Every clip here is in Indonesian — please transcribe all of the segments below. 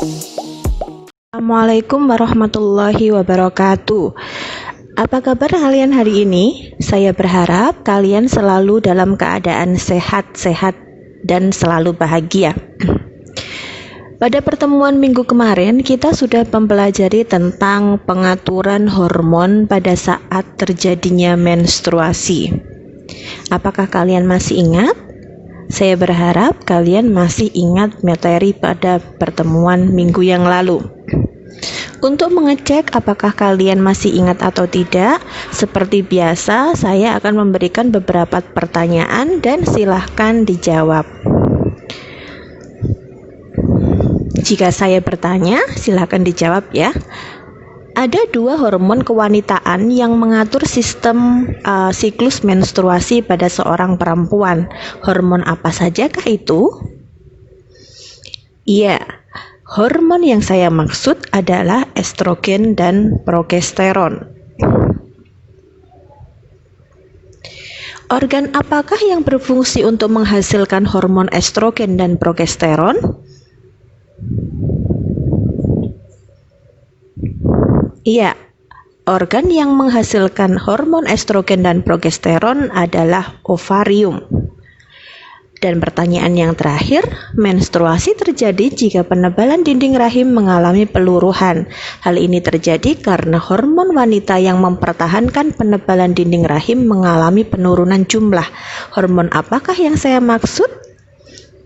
Assalamualaikum warahmatullahi wabarakatuh. Apa kabar kalian hari ini? Saya berharap kalian selalu dalam keadaan sehat-sehat dan selalu bahagia. Pada pertemuan minggu kemarin, kita sudah mempelajari tentang pengaturan hormon pada saat terjadinya menstruasi. Apakah kalian masih ingat? Saya berharap kalian masih ingat materi pada pertemuan minggu yang lalu. Untuk mengecek apakah kalian masih ingat atau tidak, seperti biasa saya akan memberikan beberapa pertanyaan dan silahkan dijawab. Jika saya bertanya, silahkan dijawab ya. Ada dua hormon kewanitaan yang mengatur sistem siklus menstruasi pada seorang perempuan. Hormon apa sajakah itu? Iya, hormon yang saya maksud adalah estrogen dan progesteron. Organ apakah yang berfungsi untuk menghasilkan hormon estrogen dan progesteron? Iya, organ yang menghasilkan hormon estrogen dan progesteron adalah ovarium. Dan pertanyaan yang terakhir, menstruasi terjadi jika penebalan dinding rahim mengalami peluruhan. Hal ini terjadi karena hormon wanita yang mempertahankan penebalan dinding rahim mengalami penurunan jumlah. Hormon apakah yang saya maksud?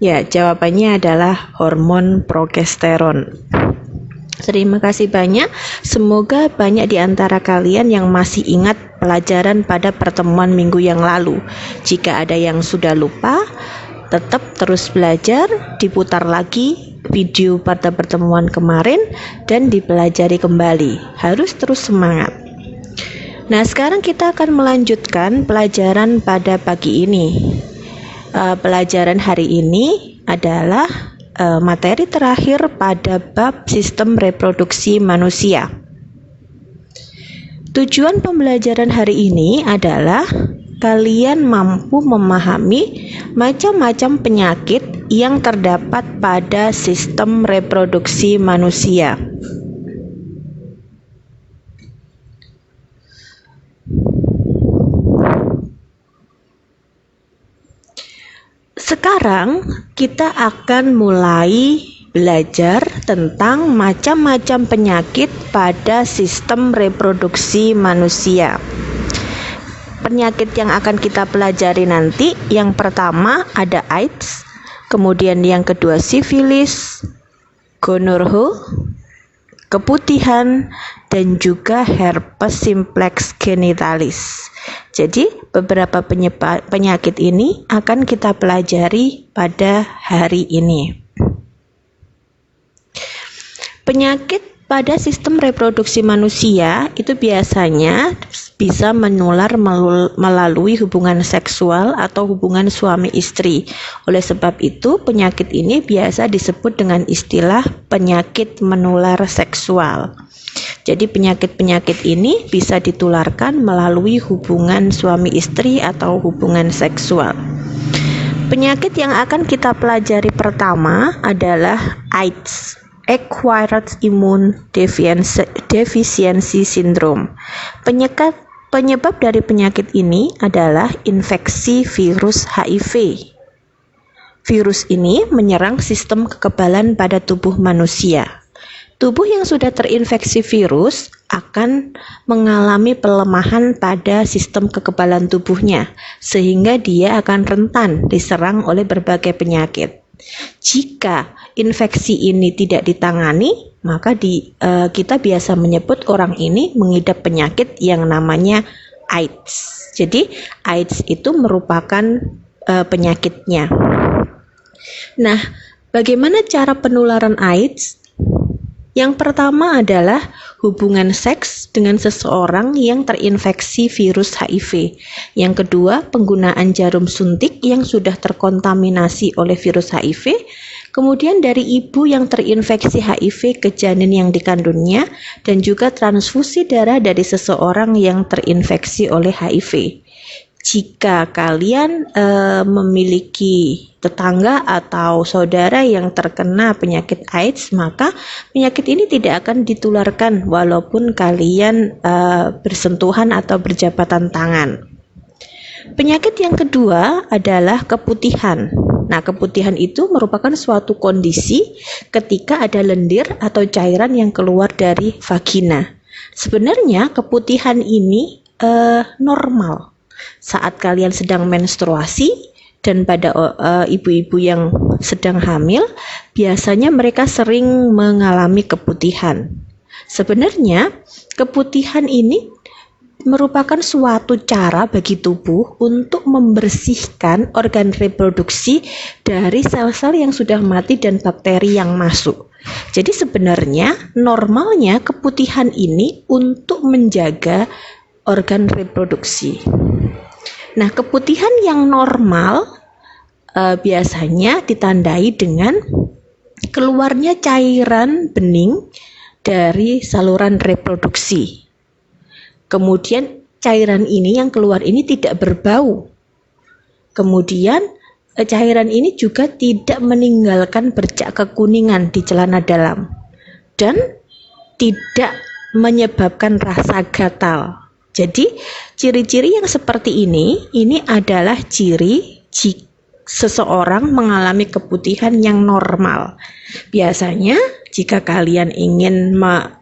Ya, jawabannya adalah hormon progesteron. Terima kasih banyak. Semoga banyak di antara kalian yang masih ingat pelajaran pada pertemuan minggu yang lalu. Jika ada yang sudah lupa, tetap terus belajar, diputar lagi video pada pertemuan kemarin dan dipelajari kembali. Harus terus semangat. Nah, sekarang kita akan melanjutkan pelajaran pada pagi ini. Pelajaran hari ini adalah materi terakhir pada bab sistem reproduksi manusia. Tujuan pembelajaran hari ini adalah kalian mampu memahami macam-macam penyakit yang terdapat pada sistem reproduksi manusia. Sekarang kita akan mulai belajar tentang macam-macam penyakit pada sistem reproduksi manusia. Penyakit yang akan kita pelajari nanti, yang pertama ada AIDS, kemudian yang kedua sifilis, gonorrhea, keputihan, dan juga herpes simplex genitalis. Jadi beberapa penyakit ini akan kita pelajari pada hari ini. Penyakit pada sistem reproduksi manusia itu biasanya bisa menular melalui hubungan seksual atau hubungan suami istri. Oleh sebab itu, penyakit ini biasa disebut dengan istilah penyakit menular seksual. Jadi penyakit-penyakit ini bisa ditularkan melalui hubungan suami istri atau hubungan seksual. Penyakit yang akan kita pelajari pertama adalah AIDS, Acquired Immune Deficiency Syndrome. Penyebab dari penyakit ini adalah infeksi virus HIV. Virus ini menyerang sistem kekebalan pada tubuh manusia. Tubuh yang sudah terinfeksi virus akan mengalami pelemahan pada sistem kekebalan tubuhnya, sehingga dia akan rentan diserang oleh berbagai penyakit. Jika infeksi ini tidak ditangani, maka kita biasa menyebut orang ini mengidap penyakit yang namanya AIDS. Jadi AIDS itu merupakan penyakitnya. Nah, bagaimana cara penularan AIDS? Yang pertama adalah hubungan seks dengan seseorang yang terinfeksi virus HIV. Yang kedua, penggunaan jarum suntik yang sudah terkontaminasi oleh virus HIV. Kemudian dari ibu yang terinfeksi HIV ke janin yang dikandungnya, dan juga transfusi darah dari seseorang yang terinfeksi oleh HIV. jika kalian memiliki tetangga atau saudara yang terkena penyakit AIDS, maka penyakit ini tidak akan ditularkan walaupun kalian bersentuhan atau berjabatan tangan. Penyakit yang kedua adalah keputihan. Nah, keputihan itu merupakan suatu kondisi ketika ada lendir atau cairan yang keluar dari vagina. Sebenarnya keputihan ini normal saat kalian sedang menstruasi, dan pada ibu-ibu yang sedang hamil, biasanya mereka sering mengalami keputihan. Sebenarnya keputihan ini merupakan suatu cara bagi tubuh untuk membersihkan organ reproduksi dari sel-sel yang sudah mati dan bakteri yang masuk. Jadi sebenarnya normalnya keputihan ini untuk menjaga organ reproduksi. Nah, keputihan yang normal biasanya ditandai dengan keluarnya cairan bening dari saluran reproduksi. Kemudian cairan ini yang keluar ini tidak berbau. Kemudian cairan ini juga tidak meninggalkan bercak kekuningan di celana dalam dan tidak menyebabkan rasa gatal. Jadi ciri-ciri yang seperti ini adalah ciri seseorang mengalami keputihan yang normal. Biasanya jika kalian ingin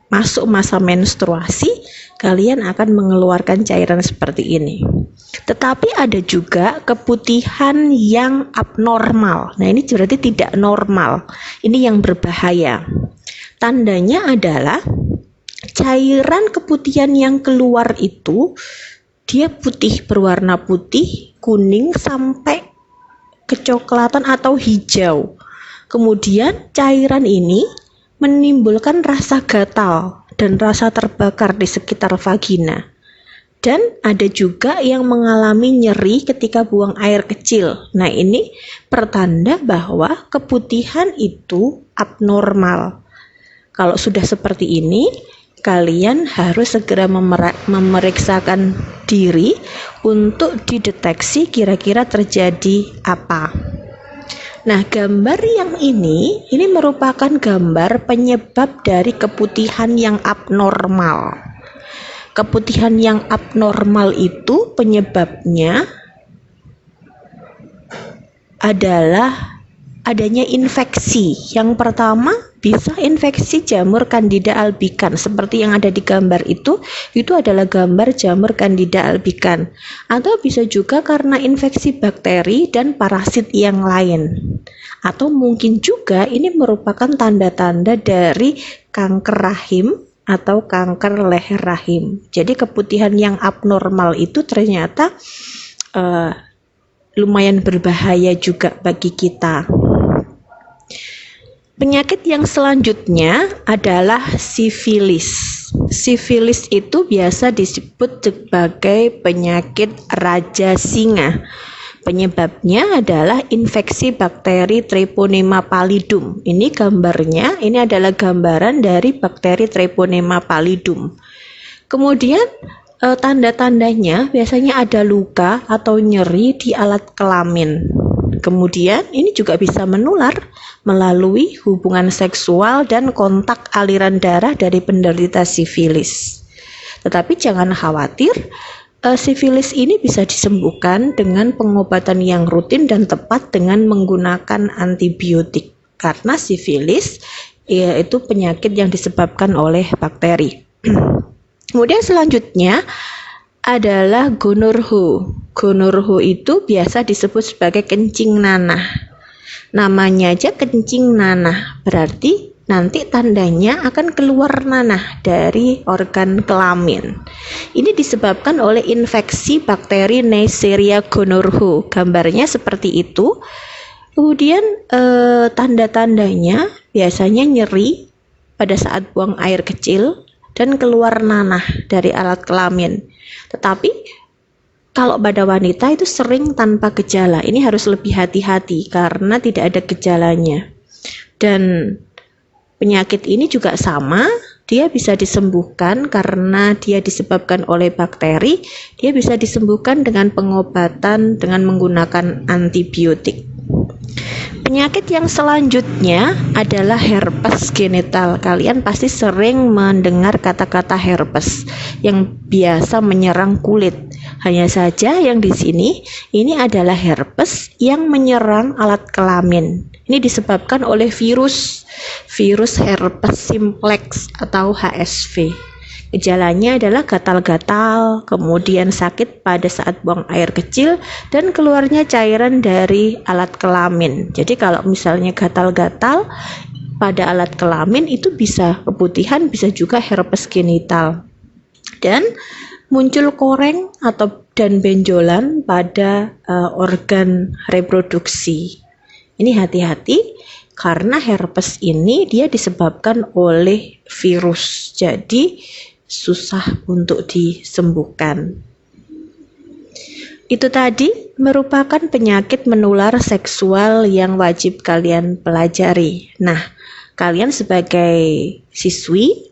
masuk masa menstruasi, kalian akan mengeluarkan cairan seperti ini. Tetapi ada juga keputihan yang abnormal. Nah, ini berarti tidak normal. Ini yang berbahaya. Tandanya adalah cairan keputihan yang keluar itu dia putih, berwarna putih, kuning sampai kecoklatan atau hijau. Kemudian cairan ini menimbulkan rasa gatal dan rasa terbakar di sekitar vagina. Dan ada juga yang mengalami nyeri ketika buang air kecil. Nah, ini pertanda bahwa keputihan itu abnormal. Kalau sudah seperti ini, kalian harus segera memeriksakan diri untuk dideteksi kira-kira terjadi apa. Nah, gambar yang ini merupakan gambar penyebab dari keputihan yang abnormal. Keputihan yang abnormal itu penyebabnya adalah adanya infeksi. Yang pertama bisa infeksi jamur Candida albicans seperti yang ada di gambar itu adalah gambar jamur Candida albicans, atau bisa juga karena infeksi bakteri dan parasit yang lain, atau mungkin juga ini merupakan tanda-tanda dari kanker rahim atau kanker leher rahim. Jadi keputihan yang abnormal itu ternyata lumayan berbahaya juga bagi kita. Penyakit yang selanjutnya adalah sifilis. Sifilis itu biasa disebut sebagai penyakit raja singa. Penyebabnya adalah infeksi bakteri Treponema pallidum. Ini gambarnya, ini adalah gambaran dari bakteri Treponema pallidum. Kemudian tanda-tandanya biasanya ada luka atau nyeri di alat kelamin. Kemudian ini juga bisa menular melalui hubungan seksual dan kontak aliran darah dari penderita sifilis. Tetapi jangan khawatir, sifilis ini bisa disembuhkan dengan pengobatan yang rutin dan tepat dengan menggunakan antibiotik. Karena sifilis itu penyakit yang disebabkan oleh bakteri. Kemudian selanjutnya adalah gonorrhea. Gonorrhea itu biasa disebut sebagai kencing nanah. Namanya aja kencing nanah, berarti nanti tandanya akan keluar nanah dari organ kelamin. Ini disebabkan oleh infeksi bakteri Neisseria gonorrhoeae. Gambarnya seperti itu. Kemudian tanda-tandanya biasanya nyeri pada saat buang air kecil dan keluar nanah dari alat kelamin. Tetapi kalau pada wanita itu sering tanpa gejala. Ini harus lebih hati-hati karena tidak ada gejalanya. Dan penyakit ini juga sama, dia bisa disembuhkan karena dia disebabkan oleh bakteri, dia bisa disembuhkan dengan pengobatan dengan menggunakan antibiotik. Penyakit yang selanjutnya adalah herpes genital. Kalian pasti sering mendengar kata-kata herpes yang biasa menyerang kulit. Hanya saja yang di sini ini adalah herpes yang menyerang alat kelamin. Ini disebabkan oleh virus herpes simplex atau HSV. Gejalanya adalah gatal-gatal, kemudian sakit pada saat buang air kecil, dan keluarnya cairan dari alat kelamin. Jadi kalau misalnya gatal-gatal pada alat kelamin itu bisa keputihan, bisa juga herpes genital. Dan muncul koreng dan benjolan pada organ reproduksi. Ini hati-hati karena herpes ini dia disebabkan oleh virus. Jadi susah untuk disembuhkan. Itu tadi merupakan penyakit menular seksual yang wajib kalian pelajari. Nah, kalian sebagai siswi,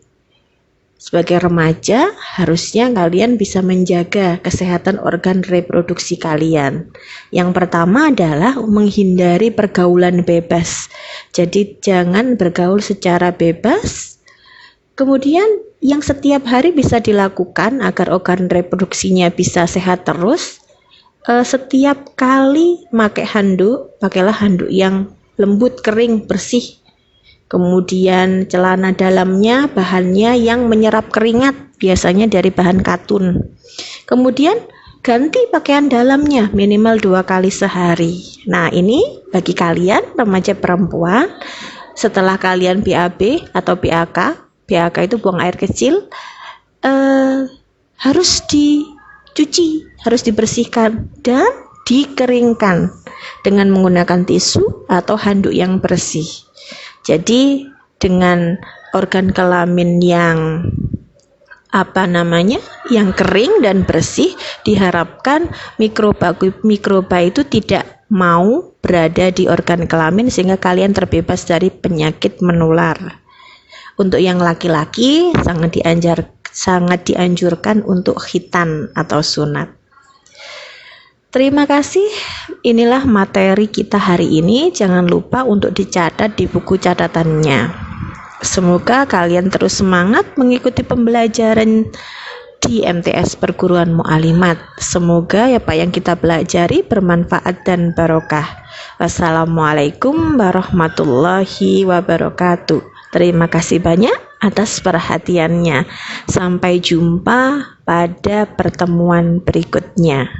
sebagai remaja, harusnya kalian bisa menjaga kesehatan organ reproduksi kalian. Yang pertama adalah menghindari pergaulan bebas. Jadi jangan bergaul secara bebas. Kemudian yang setiap hari bisa dilakukan agar organ reproduksinya bisa sehat terus, setiap kali pakai handuk, pakailah handuk yang lembut, kering, bersih. Kemudian celana dalamnya bahannya yang menyerap keringat, biasanya dari bahan katun. Kemudian ganti pakaian dalamnya minimal 2 kali sehari. Nah, ini bagi kalian remaja perempuan, setelah kalian BAB atau BAK itu buang air kecil, harus dicuci, harus dibersihkan dan dikeringkan dengan menggunakan tisu atau handuk yang bersih. Jadi dengan organ kelamin yang yang kering dan bersih, diharapkan mikroba itu tidak mau berada di organ kelamin sehingga kalian terbebas dari penyakit menular. Untuk yang laki-laki sangat dianjurkan untuk khitan atau sunat. Terima kasih, inilah materi kita hari ini. Jangan lupa untuk dicatat di buku catatannya. Semoga kalian terus semangat mengikuti pembelajaran di MTS Perguruan Mu'alimat. Semoga apa yang kita pelajari bermanfaat dan barokah. Wassalamualaikum warahmatullahi wabarakatuh. Terima kasih banyak atas perhatiannya. Sampai jumpa pada pertemuan berikutnya.